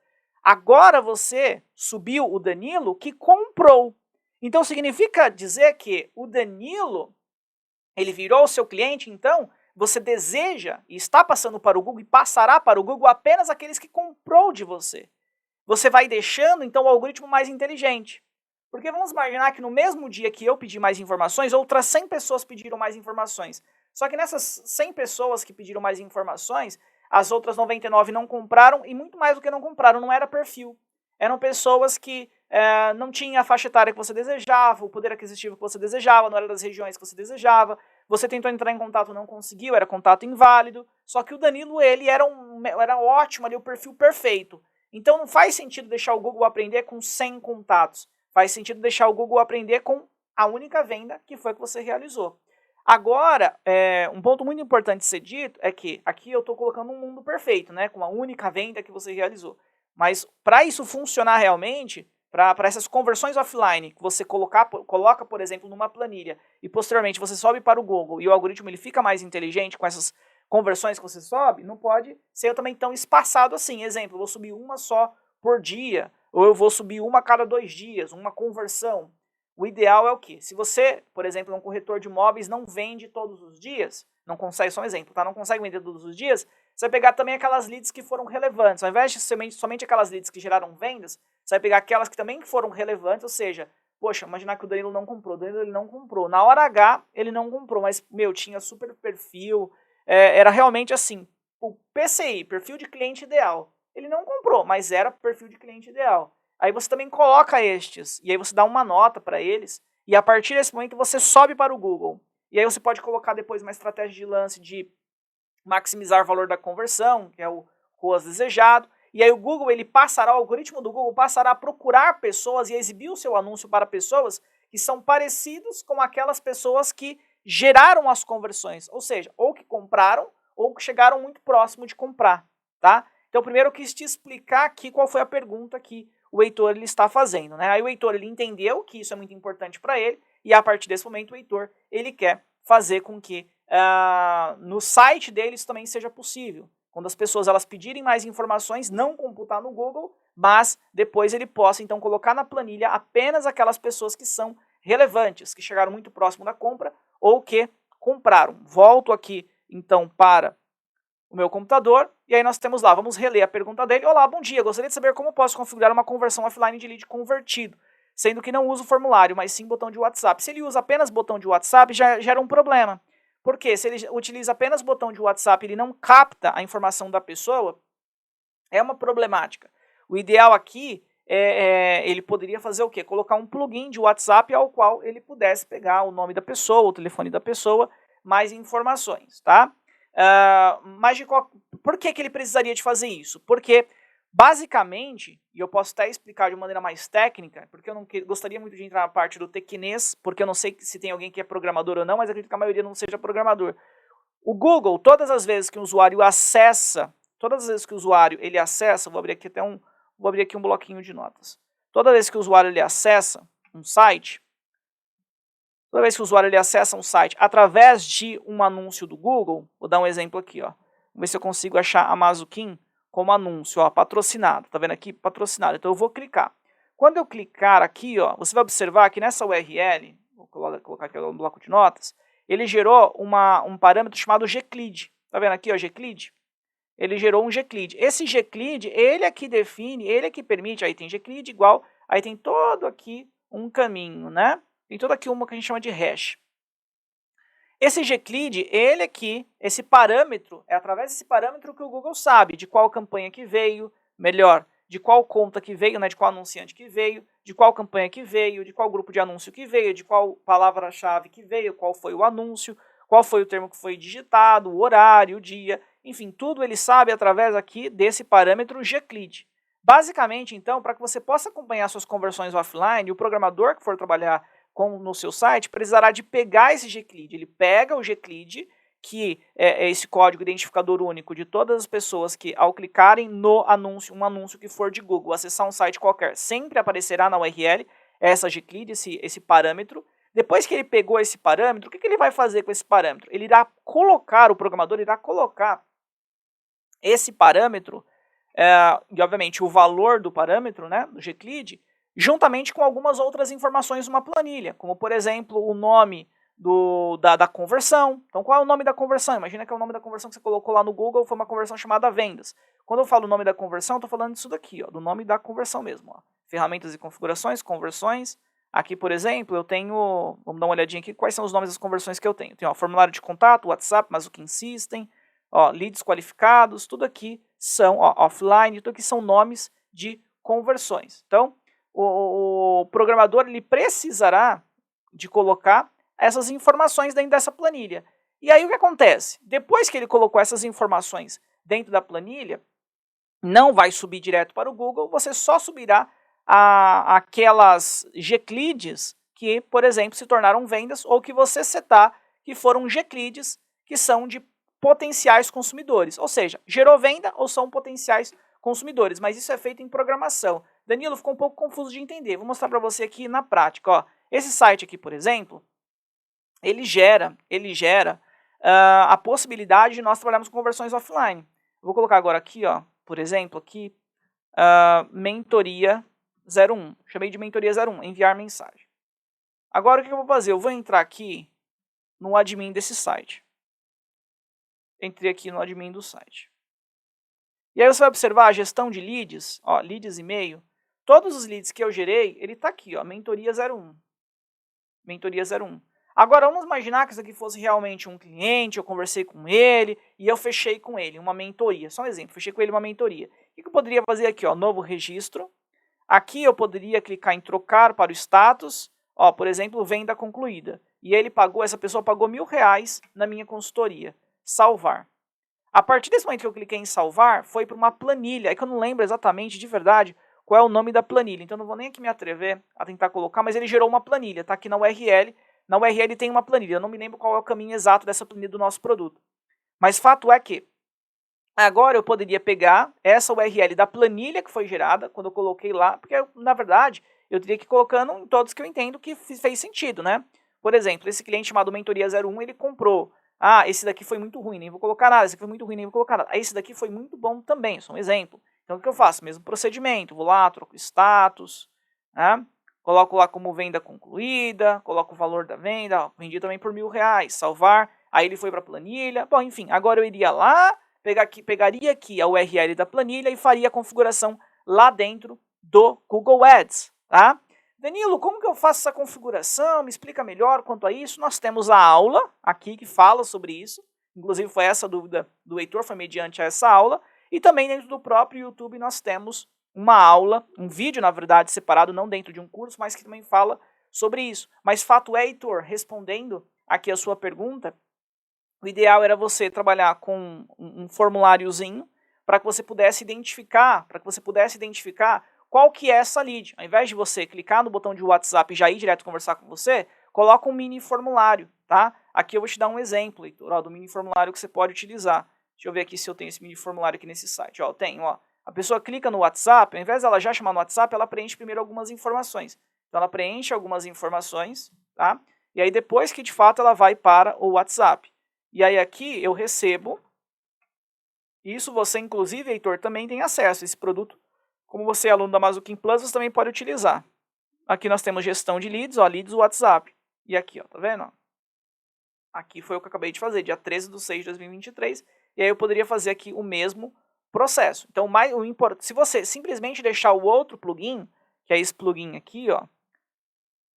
agora você subiu o Danilo que comprou. Então significa dizer que o Danilo, ele virou o seu cliente, então você deseja e está passando para o Google e passará para o Google apenas aqueles que comprou de você. Você vai deixando, então, o algoritmo mais inteligente. Porque vamos imaginar que no mesmo dia que eu pedi mais informações, outras 100 pessoas pediram mais informações. Só que nessas 100 pessoas que pediram mais informações, as outras 99 não compraram, e muito mais do que não compraram, não era perfil. Eram pessoas que não tinham a faixa etária que você desejava, o poder aquisitivo que você desejava, não era das regiões que você desejava. Você tentou entrar em contato, não conseguiu, era contato inválido. Só que o Danilo, ele era ótimo ali, o perfil perfeito. Então não faz sentido deixar o Google aprender com 100 contatos. Faz sentido deixar o Google aprender com a única venda que foi que você realizou. Agora, um ponto muito importante de ser dito é que aqui eu estou colocando um mundo perfeito, né, com a única venda que você realizou. Mas para isso funcionar realmente, para essas conversões offline, que você coloca, por exemplo, numa planilha e posteriormente você sobe para o Google e o algoritmo ele fica mais inteligente com essas conversões que você sobe, não pode ser também tão espaçado assim. Exemplo, eu vou subir uma só por dia, ou eu vou subir uma a cada 2 dias, uma conversão. O ideal é o quê? Se você, por exemplo, é um corretor de imóveis, não vende todos os dias, não consegue, só um exemplo, tá? Não consegue vender todos os dias, você vai pegar também aquelas leads que foram relevantes. Ao invés de somente aquelas leads que geraram vendas, você vai pegar aquelas que também foram relevantes, ou seja, poxa, imaginar que o Danilo não comprou, ele não comprou. Na hora H, ele não comprou, mas, tinha super perfil, era realmente assim, o PCI, perfil de cliente ideal. Ele não comprou, mas era perfil de cliente ideal. Aí você também coloca estes, e aí você dá uma nota para eles, e a partir desse momento você sobe para o Google. E aí você pode colocar depois uma estratégia de lance de maximizar o valor da conversão, que é o ROAS desejado, e aí o algoritmo do Google passará a procurar pessoas e a exibir o seu anúncio para pessoas que são parecidos com aquelas pessoas que geraram as conversões, ou seja, ou que compraram ou que chegaram muito próximo de comprar, tá? Então primeiro eu quis te explicar aqui qual foi a pergunta que o Heitor ele está fazendo, né? Aí o Heitor ele entendeu que isso é muito importante para ele e a partir desse momento o Heitor ele quer fazer com que no site dele isso também seja possível. Quando as pessoas elas pedirem mais informações, não computar no Google, mas depois ele possa então colocar na planilha apenas aquelas pessoas que são relevantes, que chegaram muito próximo da compra ou que compraram. Volto aqui então para o meu computador e aí nós temos lá, vamos reler a pergunta dele. Olá, bom dia, gostaria de saber como posso configurar uma conversão offline de lead convertido, sendo que não uso o formulário, mas sim botão de WhatsApp. Se ele usa apenas botão de WhatsApp, já gera um problema. Porque se ele utiliza apenas botão de WhatsApp e ele não capta a informação da pessoa, é uma problemática. O ideal aqui ele poderia fazer o quê? Colocar um plugin de WhatsApp ao qual ele pudesse pegar o nome da pessoa, o telefone da pessoa, mais informações, tá? Por que ele precisaria de fazer isso? Porque, basicamente, e eu posso até explicar de maneira mais técnica, porque eu não gostaria muito de entrar na parte do tequinês, porque eu não sei se tem alguém que é programador ou não, mas acredito que a maioria não seja programador. O Google, todas as vezes que o usuário acessa, ele acessa, vou abrir aqui um bloquinho de notas. Toda vez que o usuário ele acessa um site, através de um anúncio do Google, vou dar um exemplo aqui, ó. Vamos ver se eu consigo achar a Mazuquim como anúncio, ó, patrocinado. Tá vendo aqui? Patrocinado. Então eu vou clicar. Quando eu clicar aqui, ó, você vai observar que nessa URL, vou colocar aqui no bloco de notas, ele gerou um parâmetro chamado gclid. Tá vendo aqui, ó, gclid? Ele gerou um gclid. Esse gclid, ele é que define, ele é que permite, aí tem gclid igual, aí tem todo aqui um caminho, né? Tem toda aqui uma que a gente chama de hash. Esse gclid, ele aqui, esse parâmetro, é através desse parâmetro que o Google sabe de qual campanha que veio, melhor, de qual conta que veio, né, de qual anunciante que veio, de qual campanha que veio, de qual grupo de anúncio que veio, de qual palavra-chave que veio, qual foi o anúncio, qual foi o termo que foi digitado, o horário, o dia, enfim, tudo ele sabe através aqui desse parâmetro gclid. Basicamente, então, para que você possa acompanhar suas conversões offline, o programador que for trabalhar no seu site precisará de pegar esse gclid. Ele pega o gclid, que é esse código identificador único de todas as pessoas que, ao clicarem no anúncio, um anúncio que for de Google, acessar um site qualquer, sempre aparecerá na URL essa gclid, esse parâmetro. Depois que ele pegou esse parâmetro, o que ele vai fazer com esse parâmetro? Ele irá colocar, o programador irá colocar esse parâmetro, e obviamente o valor do parâmetro, né, do gclid, juntamente com algumas outras informações numa planilha, como por exemplo o nome da conversão. Então qual é o nome da conversão? Imagina que é o nome da conversão que você colocou lá no Google, foi uma conversão chamada vendas. Quando eu falo o nome da conversão, estou falando disso daqui, ó, do nome da conversão mesmo. Ó. Ferramentas e configurações, conversões. Aqui, por exemplo, eu tenho, vamos dar uma olhadinha aqui, quais são os nomes das conversões que eu tenho. Tenho formulário de contato, WhatsApp, Mazuquim System, leads qualificados, tudo aqui são offline, tudo aqui são nomes de conversões. Então, o programador ele precisará de colocar essas informações dentro dessa planilha. E aí o que acontece? Depois que ele colocou essas informações dentro da planilha, não vai subir direto para o Google, você só subirá aquelas gclids que, por exemplo, se tornaram vendas ou que você setar que foram gclids que são de potenciais consumidores. Ou seja, gerou venda ou são potenciais consumidores, mas isso é feito em programação. Danilo, ficou um pouco confuso de entender. Vou mostrar para você aqui na prática. Ó. Esse site aqui, por exemplo, ele gera a possibilidade de nós trabalharmos com conversões offline. Vou colocar agora aqui, ó, por exemplo, aqui, mentoria 01. Chamei de mentoria 01, enviar mensagem. Agora o que eu vou fazer? Eu vou entrar aqui no admin desse site. Entrei aqui no admin do site. E aí você vai observar a gestão de leads, ó, leads e-mail. Todos os leads que eu gerei, ele está aqui, ó, mentoria 01. Mentoria 01. Agora vamos imaginar que isso aqui fosse realmente um cliente, eu conversei com ele e eu fechei com ele uma mentoria. Só um exemplo, fechei com ele uma mentoria. O que eu poderia fazer aqui? Ó, novo registro. Aqui eu poderia clicar em trocar para o status, ó, por exemplo, venda concluída. E ele pagou, essa pessoa pagou R$1.000 na minha consultoria. Salvar. A partir desse momento que eu cliquei em salvar, foi para uma planilha. É que eu não lembro exatamente, de verdade, qual é o nome da planilha. Então não vou nem aqui me atrever a tentar colocar, mas ele gerou uma planilha. Está aqui na URL. Na URL tem uma planilha. Eu não me lembro qual é o caminho exato dessa planilha do nosso produto. Mas fato é que agora eu poderia pegar essa URL da planilha que foi gerada, quando eu coloquei lá, porque na verdade eu teria que ir colocando em todos que eu entendo que fez sentido, né? Por exemplo, esse cliente chamado Mentoria 01, ele comprou. Ah, esse daqui foi muito ruim, nem vou colocar nada. Esse aqui foi muito ruim, nem vou colocar nada. Esse daqui foi muito bom também, só um exemplo. Então o que eu faço? Mesmo procedimento, vou lá, troco status, né? Coloco lá como venda concluída, coloco o valor da venda, ó, vendi também por R$1.000, salvar, aí ele foi para a planilha. Bom, enfim, agora eu iria lá, pegaria aqui a URL da planilha e faria a configuração lá dentro do Google Ads, tá? Danilo, como que eu faço essa configuração? Me explica melhor quanto a isso. Nós temos a aula aqui que fala sobre isso. Inclusive foi essa a dúvida do Heitor, foi mediante essa aula. E também dentro do próprio YouTube nós temos uma aula, um vídeo na verdade separado, não dentro de um curso, mas que também fala sobre isso. Mas fato é, Heitor, respondendo aqui a sua pergunta, o ideal era você trabalhar com um formuláriozinho para que você pudesse identificar, qual que é essa lead. Ao invés de você clicar no botão de WhatsApp e já ir direto conversar com você, coloca um mini formulário, tá? Aqui eu vou te dar um exemplo, Heitor, ó, do mini formulário que você pode utilizar. Deixa eu ver aqui se eu tenho esse mini formulário aqui nesse site. Ó, eu tenho, ó. A pessoa clica no WhatsApp, ao invés dela já chamar no WhatsApp, ela preenche primeiro algumas informações. Então ela preenche algumas informações, tá? E aí depois que de fato ela vai para o WhatsApp. E aí aqui eu recebo, isso você inclusive, Heitor, também tem acesso a esse produto. Como você é aluno da Mazuquim Plus, você também pode utilizar. Aqui nós temos gestão de leads, ó, leads WhatsApp. E aqui, ó, tá vendo? Aqui foi o que eu acabei de fazer, dia 13/6/2023. E aí eu poderia fazer aqui o mesmo processo. Então, se você simplesmente deixar o outro plugin, que é esse plugin aqui, ó,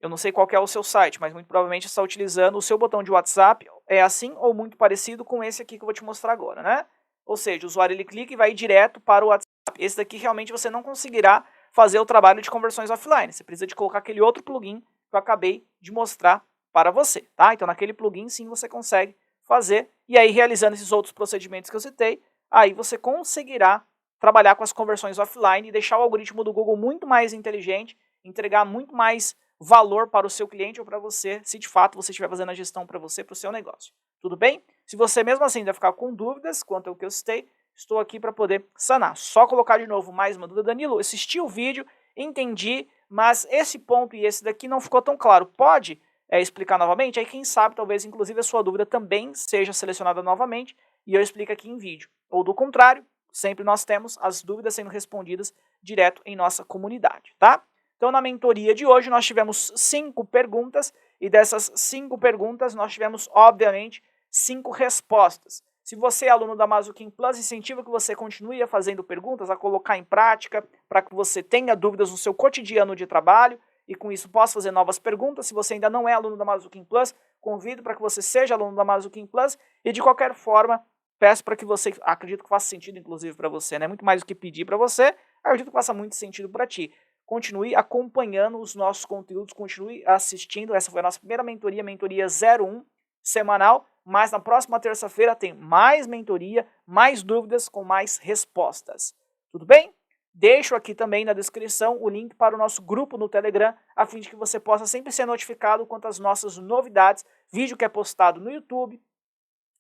eu não sei qual que é o seu site, mas muito provavelmente você está utilizando o seu botão de WhatsApp, é assim ou muito parecido com esse aqui que eu vou te mostrar agora, né? Ou seja, o usuário ele clica e vai direto para o WhatsApp. Esse daqui realmente você não conseguirá fazer o trabalho de conversões offline. Você precisa de colocar aquele outro plugin que eu acabei de mostrar para você, tá? Então naquele plugin sim você consegue fazer, e aí realizando esses outros procedimentos que eu citei, aí você conseguirá trabalhar com as conversões offline e deixar o algoritmo do Google muito mais inteligente, entregar muito mais valor para o seu cliente ou para você, se de fato você estiver fazendo a gestão para você, para o seu negócio. Tudo bem? Se você mesmo assim ainda ficar com dúvidas quanto ao que eu citei, estou aqui para poder sanar. Só colocar de novo mais uma dúvida. Danilo, assisti o vídeo, entendi, mas esse ponto e esse daqui não ficou tão claro. Pode explicar novamente? Aí quem sabe, talvez inclusive a sua dúvida também seja selecionada novamente e eu explico aqui em vídeo. Ou do contrário, sempre nós temos as dúvidas sendo respondidas direto em nossa comunidade, tá? Então, na mentoria de hoje, nós tivemos 5 perguntas e dessas 5 perguntas, nós tivemos, obviamente, 5 respostas. Se você é aluno da Mazuquim Plus, incentivo que você continue fazendo perguntas, a colocar em prática, para que você tenha dúvidas no seu cotidiano de trabalho e com isso possa fazer novas perguntas. Se você ainda não é aluno da Mazuquim Plus, convido para que você seja aluno da Mazuquim Plus e, de qualquer forma, peço para que você, acredito que faça sentido, inclusive, para você, né? Muito mais do que pedir para você, acredito que faça muito sentido para ti. Continue acompanhando os nossos conteúdos, continue assistindo. Essa foi a nossa primeira mentoria, mentoria 01, semanal. Mas na próxima terça-feira tem mais mentoria, mais dúvidas com mais respostas. Tudo bem? Deixo aqui também na descrição o link para o nosso grupo no Telegram, a fim de que você possa sempre ser notificado quanto às nossas novidades, vídeo que é postado no YouTube,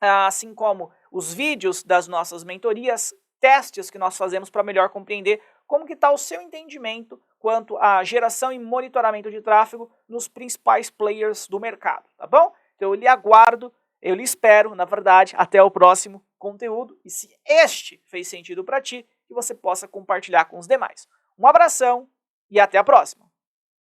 assim como os vídeos das nossas mentorias, testes que nós fazemos para melhor compreender como que está o seu entendimento quanto à geração e monitoramento de tráfego nos principais players do mercado, tá bom? Então eu lhe aguardo, eu lhe espero, na verdade, até o próximo conteúdo. E se este fez sentido para ti, que você possa compartilhar com os demais. Um abração e até a próxima!